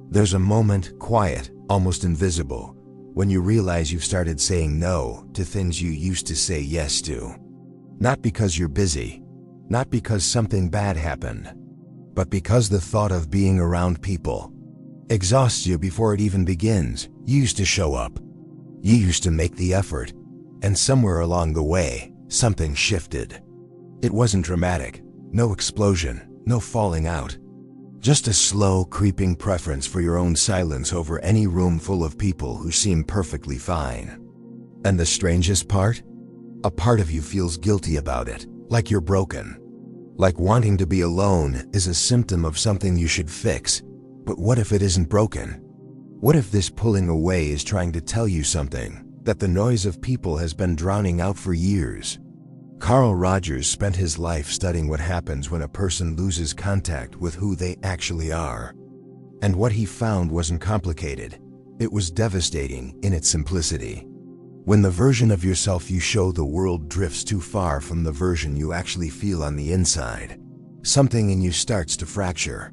There's a moment, quiet, almost invisible, when you realize you've started saying no to things you used to say yes to. Not because you're busy, not because something bad happened, but because the thought of being around people exhausts you before it even begins. You used to show up. You used to make the effort. And somewhere along the way, something shifted. It wasn't dramatic, no explosion, no falling out. Just a slow, creeping preference for your own silence over any room full of people who seem perfectly fine. And the strangest part? A part of you feels guilty about it, like you're broken. Like wanting to be alone is a symptom of something you should fix. But what if it isn't broken? What if this pulling away is trying to tell you something that the noise of people has been drowning out for years? Carl Rogers spent his life studying what happens when a person loses contact with who they actually are. And what he found wasn't complicated. It was devastating in its simplicity. When the version of yourself you show the world drifts too far from the version you actually feel on the inside, something in you starts to fracture.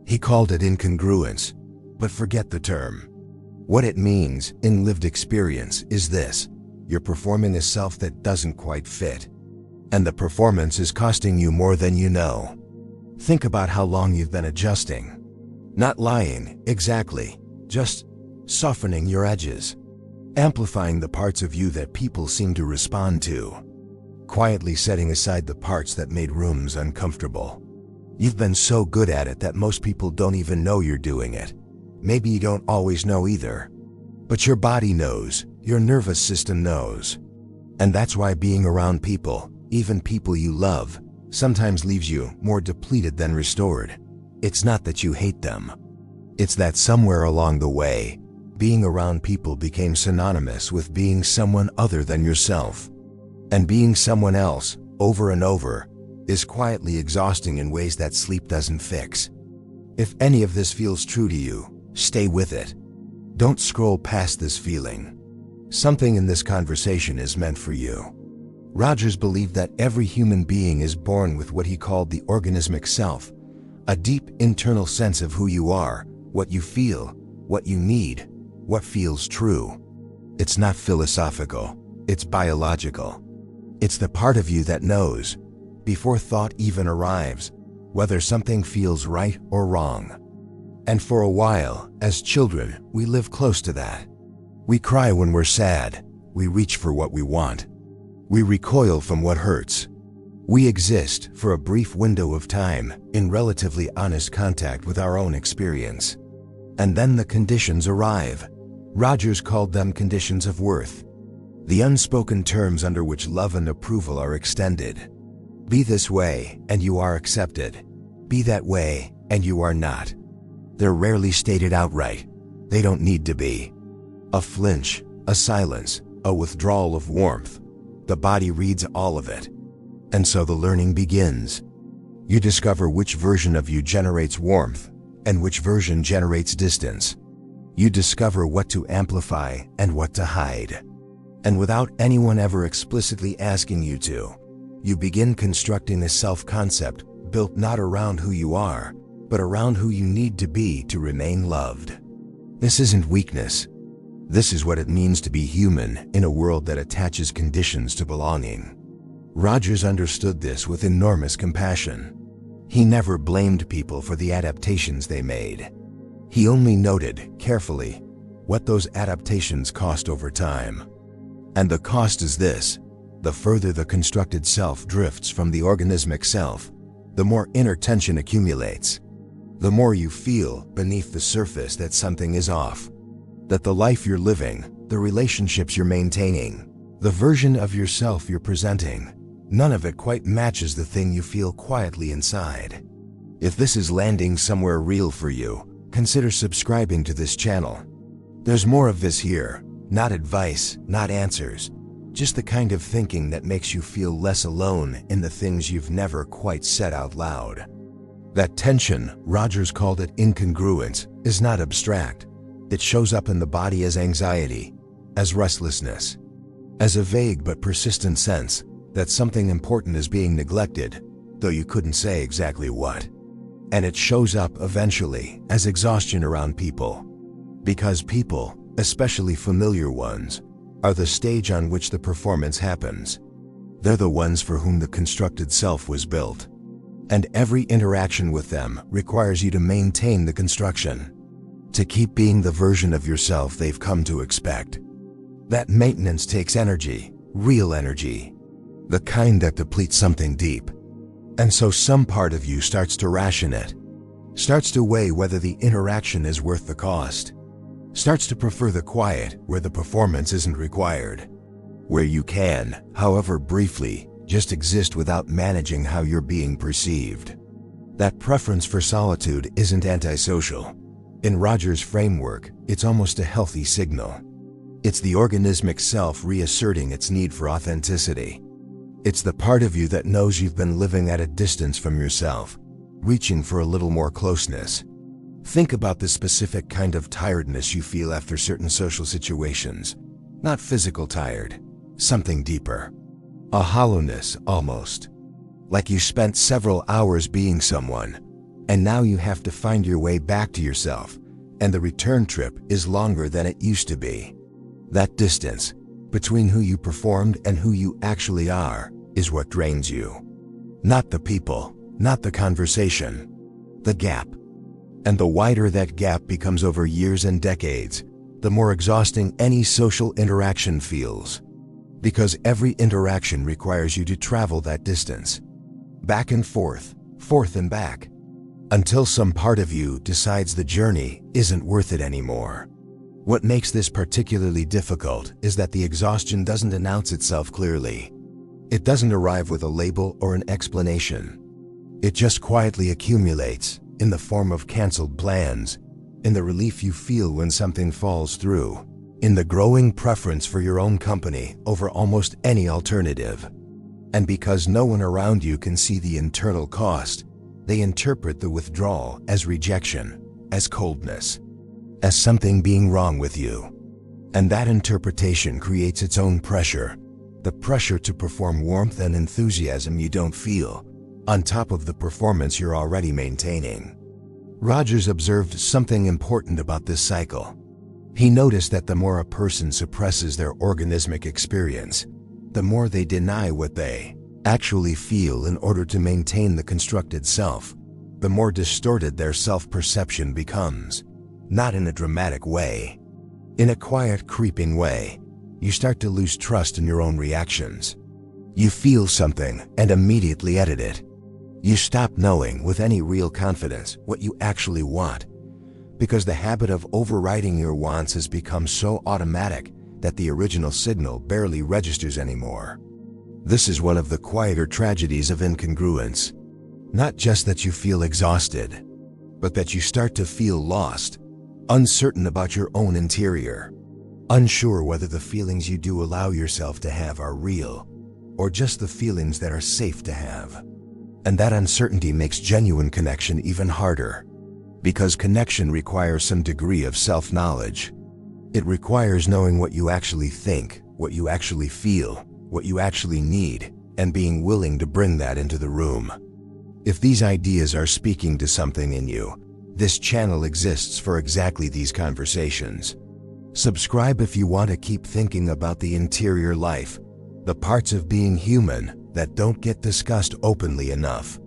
He called it incongruence, but forget the term. What it means in lived experience is this: you're performing a self that doesn't quite fit. And the performance is costing you more than you know. Think about how long you've been adjusting. Not lying, exactly, just softening your edges. Amplifying the parts of you that people seem to respond to. Quietly setting aside the parts that made rooms uncomfortable. You've been so good at it that most people don't even know you're doing it. Maybe you don't always know either. But your body knows, your nervous system knows. And that's why being around people, even people you love, sometimes leaves you more depleted than restored. It's not that you hate them. It's that somewhere along the way, being around people became synonymous with being someone other than yourself. And being someone else, over and over, is quietly exhausting in ways that sleep doesn't fix. If any of this feels true to you, stay with it. Don't scroll past this feeling. Something in this conversation is meant for you. Rogers believed that every human being is born with what he called the organismic self, a deep internal sense of who you are, what you feel, what you need, what feels true. It's not philosophical, it's biological. It's the part of you that knows, before thought even arrives, whether something feels right or wrong. And for a while, as children, we live close to that. We cry when we're sad. We reach for what we want. We recoil from what hurts. We exist for a brief window of time in relatively honest contact with our own experience. And then the conditions arrive. Rogers called them conditions of worth. The unspoken terms under which love and approval are extended. Be this way, and you are accepted. Be that way, and you are not. They're rarely stated outright. They don't need to be. A flinch, a silence, a withdrawal of warmth. The body reads all of it. And so the learning begins. You discover which version of you generates warmth, and which version generates distance. You discover what to amplify and what to hide. And without anyone ever explicitly asking you to, you begin constructing a self-concept built not around who you are, but around who you need to be to remain loved. This isn't weakness. This is what it means to be human in a world that attaches conditions to belonging. Rogers understood this with enormous compassion. He never blamed people for the adaptations they made. He only noted, carefully, what those adaptations cost over time. And the cost is this: the further the constructed self drifts from the organismic self, the more inner tension accumulates. The more you feel beneath the surface that something is off. That the life you're living, the relationships you're maintaining, the version of yourself you're presenting, none of it quite matches the thing you feel quietly inside. If this is landing somewhere real for you, consider subscribing to this channel. There's more of this here, not advice, not answers, just the kind of thinking that makes you feel less alone in the things you've never quite said out loud. That tension, Rogers called it incongruence, is not abstract. It shows up in the body as anxiety, as restlessness, as a vague but persistent sense that something important is being neglected, though you couldn't say exactly what. And it shows up eventually as exhaustion around people. Because people, especially familiar ones, are the stage on which the performance happens. They're the ones for whom the constructed self was built. And every interaction with them requires you to maintain the construction, to keep being the version of yourself they've come to expect. That maintenance takes energy, real energy, the kind that depletes something deep. And so some part of you starts to ration it, starts to weigh whether the interaction is worth the cost, starts to prefer the quiet where the performance isn't required, where you can, however briefly, just exist without managing how you're being perceived. That preference for solitude isn't antisocial. In Rogers' framework, it's almost a healthy signal. It's the organismic self reasserting its need for authenticity. It's the part of you that knows you've been living at a distance from yourself, reaching for a little more closeness. Think about the specific kind of tiredness you feel after certain social situations. Not physical tired, something deeper. A hollowness, almost. Like you spent several hours being someone, and now you have to find your way back to yourself, and the return trip is longer than it used to be. That distance, between who you performed and who you actually are, is what drains you. Not the people, not the conversation, the gap. And the wider that gap becomes over years and decades, the more exhausting any social interaction feels. Because every interaction requires you to travel that distance. Back and forth and back. Until some part of you decides the journey isn't worth it anymore. What makes this particularly difficult is that the exhaustion doesn't announce itself clearly. It doesn't arrive with a label or an explanation. It just quietly accumulates in the form of canceled plans, in the relief you feel when something falls through, in the growing preference for your own company over almost any alternative. And because no one around you can see the internal cost, they interpret the withdrawal as rejection, as coldness, as something being wrong with you. And that interpretation creates its own pressure, the pressure to perform warmth and enthusiasm you don't feel, on top of the performance you're already maintaining. Rogers observed something important about this cycle. He noticed that the more a person suppresses their organismic experience, the more they deny what they actually feel in order to maintain the constructed self, the more distorted their self-perception becomes. Not in a dramatic way. In a quiet, creeping way, you start to lose trust in your own reactions. You feel something and immediately edit it. You stop knowing with any real confidence what you actually want, because the habit of overriding your wants has become so automatic that the original signal barely registers anymore. This is one of the quieter tragedies of incongruence. Not just that you feel exhausted, but that you start to feel lost, uncertain about your own interior, unsure whether the feelings you do allow yourself to have are real, or just the feelings that are safe to have. And that uncertainty makes genuine connection even harder, because connection requires some degree of self-knowledge. It requires knowing what you actually think, what you actually feel, what you actually need, and being willing to bring that into the room. If these ideas are speaking to something in you, this channel exists for exactly these conversations. Subscribe if you want to keep thinking about the interior life, the parts of being human that don't get discussed openly enough.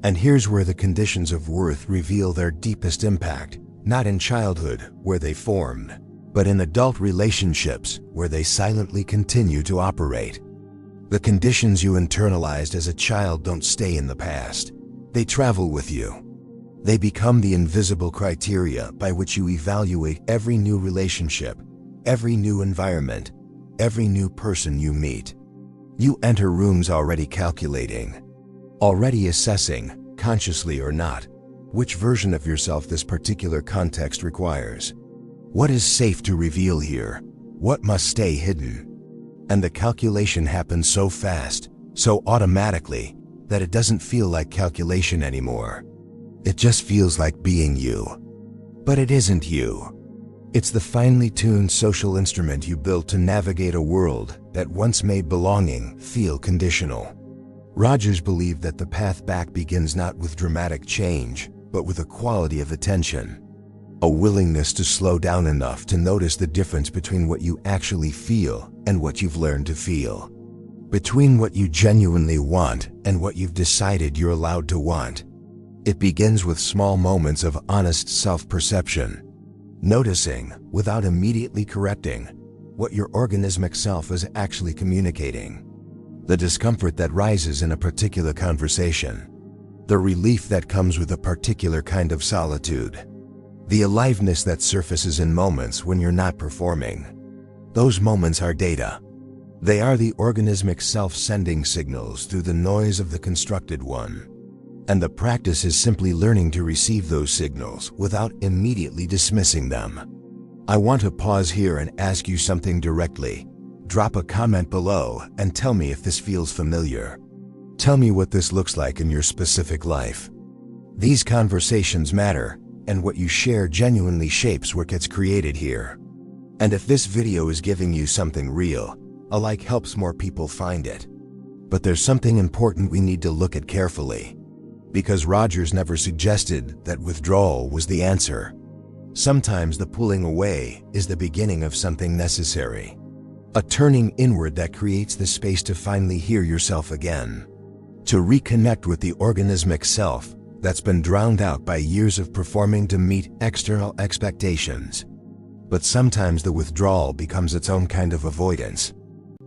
And here's where the conditions of worth reveal their deepest impact, not in childhood, where they formed, but in adult relationships, where they silently continue to operate. The conditions you internalized as a child don't stay in the past. They travel with you. They become the invisible criteria by which you evaluate every new relationship, every new environment, every new person you meet. You enter rooms already calculating, already assessing, consciously or not, which version of yourself this particular context requires. What is safe to reveal here? What must stay hidden? And the calculation happens so fast, so automatically, that it doesn't feel like calculation anymore. It just feels like being you. But it isn't you. It's the finely tuned social instrument you built to navigate a world that once made belonging feel conditional. Rogers believed that the path back begins not with dramatic change, but with a quality of attention. A willingness to slow down enough to notice the difference between what you actually feel and what you've learned to feel. Between what you genuinely want and what you've decided you're allowed to want. It begins with small moments of honest self-perception. Noticing, without immediately correcting, what your organismic self is actually communicating. The discomfort that rises in a particular conversation. The relief that comes with a particular kind of solitude. The aliveness that surfaces in moments when you're not performing. Those moments are data. They are the organismic self sending signals through the noise of the constructed one. And the practice is simply learning to receive those signals without immediately dismissing them. I want to pause here and ask you something directly. Drop a comment below and tell me if this feels familiar. Tell me what this looks like in your specific life. These conversations matter, and what you share genuinely shapes what gets created here. And if this video is giving you something real, a like helps more people find it. But there's something important we need to look at carefully. Because Rogers never suggested that withdrawal was the answer. Sometimes the pulling away is the beginning of something necessary. A turning inward that creates the space to finally hear yourself again. To reconnect with the organismic self that's been drowned out by years of performing to meet external expectations. But sometimes the withdrawal becomes its own kind of avoidance.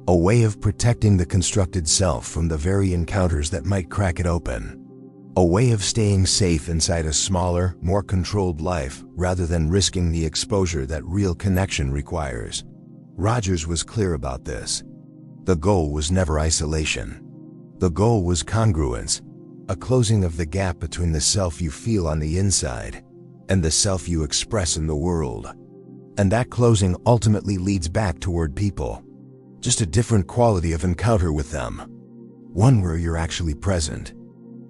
A way of protecting the constructed self from the very encounters that might crack it open. A way of staying safe inside a smaller, more controlled life rather than risking the exposure that real connection requires. Rogers was clear about this. The goal was never isolation. The goal was congruence, a closing of the gap between the self you feel on the inside and the self you express in the world. And that closing ultimately leads back toward people. Just a different quality of encounter with them. One where you're actually present.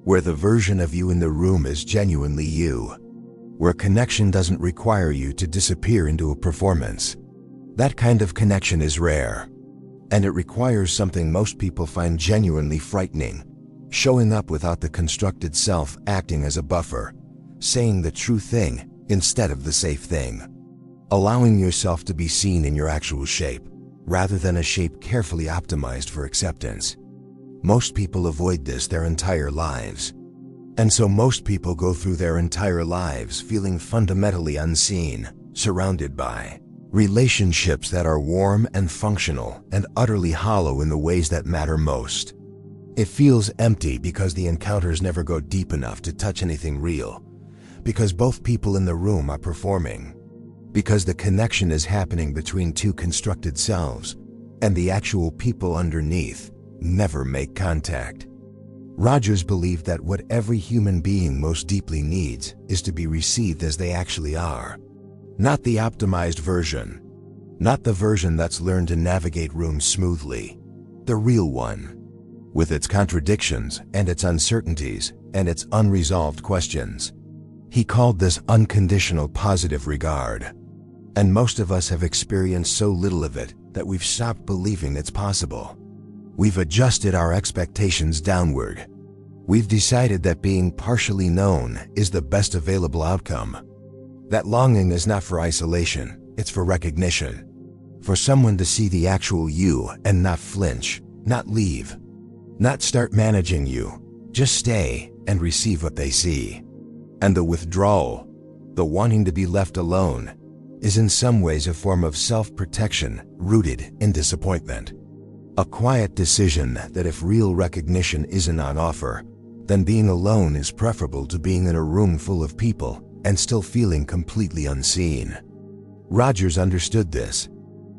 Where the version of you in the room is genuinely you. Where connection doesn't require you to disappear into a performance. That kind of connection is rare. And it requires something most people find genuinely frightening. Showing up without the constructed self acting as a buffer. Saying the true thing instead of the safe thing. Allowing yourself to be seen in your actual shape, rather than a shape carefully optimized for acceptance. Most people avoid this their entire lives. And so most people go through their entire lives feeling fundamentally unseen, surrounded by relationships that are warm and functional and utterly hollow in the ways that matter most. It feels empty because the encounters never go deep enough to touch anything real. Because both people in the room are performing. Because the connection is happening between two constructed selves, and the actual people underneath never make contact. Rogers believed that what every human being most deeply needs is to be received as they actually are. Not the optimized version. Not the version that's learned to navigate rooms smoothly. The real one. With its contradictions and its uncertainties and its unresolved questions. He called this unconditional positive regard. And most of us have experienced so little of it that we've stopped believing it's possible. We've adjusted our expectations downward. We've decided that being partially known is the best available outcome. That longing is not for isolation, it's for recognition. For someone to see the actual you and not flinch, not leave. Not start managing you, just stay and receive what they see. And the withdrawal, the wanting to be left alone, is in some ways a form of self-protection rooted in disappointment. A quiet decision that if real recognition isn't on offer, then being alone is preferable to being in a room full of people and still feeling completely unseen. Rogers understood this.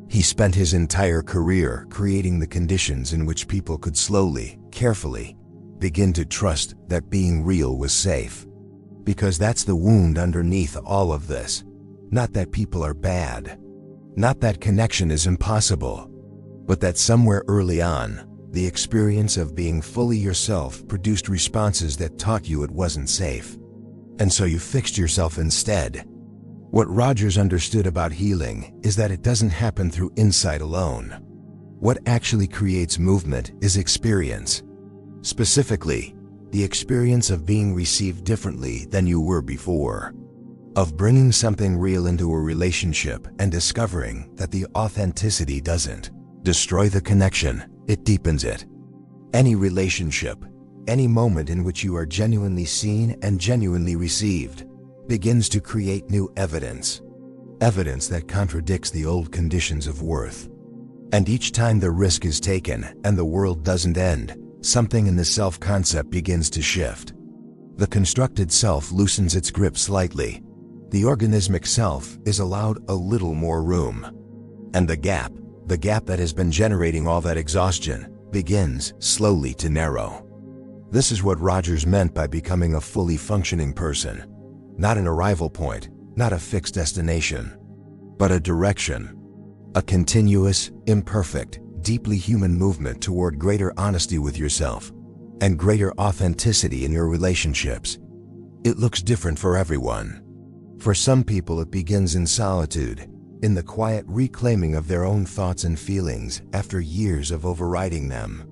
He spent his entire career creating the conditions in which people could slowly, carefully, begin to trust that being real was safe. Because that's the wound underneath all of this. Not that people are bad. Not that connection is impossible. But that somewhere early on, the experience of being fully yourself produced responses that taught you it wasn't safe. And so you fixed yourself instead. What Rogers understood about healing is that it doesn't happen through insight alone. What actually creates movement is experience. Specifically, The experience of being received differently than you were before. Of bringing something real into a relationship and discovering that the authenticity doesn't destroy the connection, it deepens it. Any relationship, any moment in which you are genuinely seen and genuinely received, begins to create new evidence. Evidence that contradicts the old conditions of worth. And each time the risk is taken and the world doesn't end, something in the self-concept begins to shift. The constructed self loosens its grip slightly. The organismic self is allowed a little more room. And the gap that has been generating all that exhaustion, begins slowly to narrow. This is what Rogers meant by becoming a fully functioning person. Not an arrival point, not a fixed destination, but a direction. A continuous, imperfect, deeply human movement toward greater honesty with yourself and greater authenticity in your relationships. It looks different for everyone. For some people it begins in solitude, in the quiet reclaiming of their own thoughts and feelings after years of overriding them.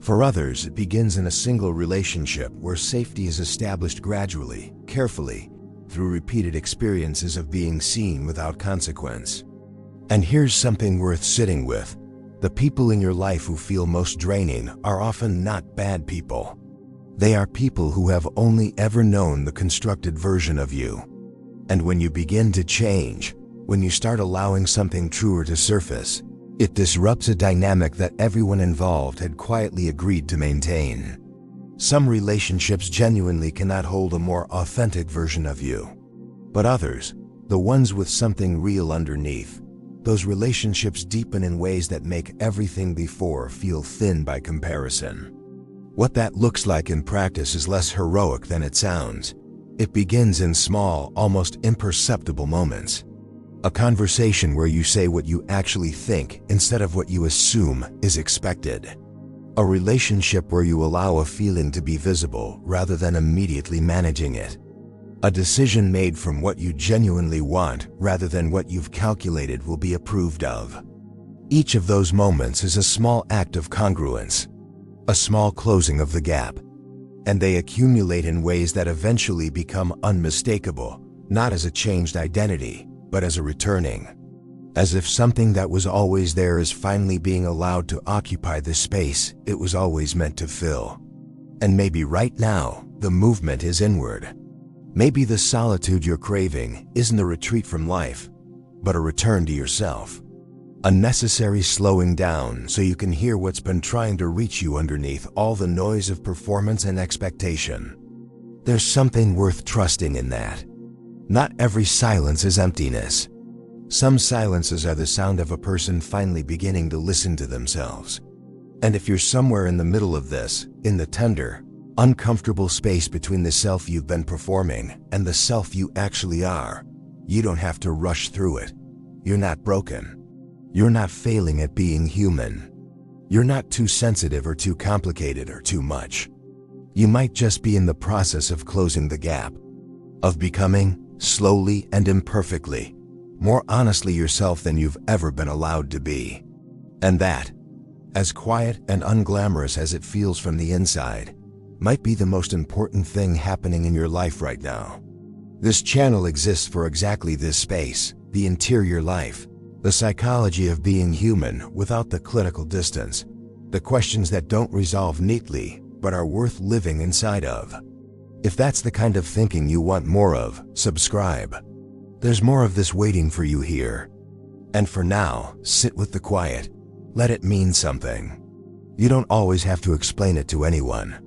For others, it begins in a single relationship where safety is established gradually, carefully, through repeated experiences of being seen without consequence. And here's something worth sitting with. The people in your life who feel most draining are often not bad people. They are people who have only ever known the constructed version of you. And when you begin to change, when you start allowing something truer to surface, it disrupts a dynamic that everyone involved had quietly agreed to maintain. Some relationships genuinely cannot hold a more authentic version of you. But others, the ones with something real underneath, those relationships deepen in ways that make everything before feel thin by comparison. What that looks like in practice is less heroic than it sounds. It begins in small, almost imperceptible moments. A conversation where you say what you actually think instead of what you assume is expected. A relationship where you allow a feeling to be visible rather than immediately managing it. A decision made from what you genuinely want rather than what you've calculated will be approved of. Each of those moments is a small act of congruence, a small closing of the gap. And they accumulate in ways that eventually become unmistakable, not as a changed identity, but as a returning. As if something that was always there is finally being allowed to occupy the space it was always meant to fill. And maybe right now, the movement is inward. Maybe the solitude you're craving isn't a retreat from life, but a return to yourself. A necessary slowing down so you can hear what's been trying to reach you underneath all the noise of performance and expectation. There's something worth trusting in that. Not every silence is emptiness. Some silences are the sound of a person finally beginning to listen to themselves. And if you're somewhere in the middle of this, in the tender, uncomfortable space between the self you've been performing and the self you actually are, you don't have to rush through it. You're not broken. You're not failing at being human. You're not too sensitive or too complicated or too much. You might just be in the process of closing the gap, of becoming, slowly and imperfectly, more honestly yourself than you've ever been allowed to be. And that, as quiet and unglamorous as it feels from the inside, might be the most important thing happening in your life right now. This channel exists for exactly this space, the interior life, the psychology of being human without the clinical distance, the questions that don't resolve neatly but are worth living inside of. If that's the kind of thinking you want more of, subscribe. There's more of this waiting for you here. And for now, sit with the quiet. Let it mean something. You don't always have to explain it to anyone.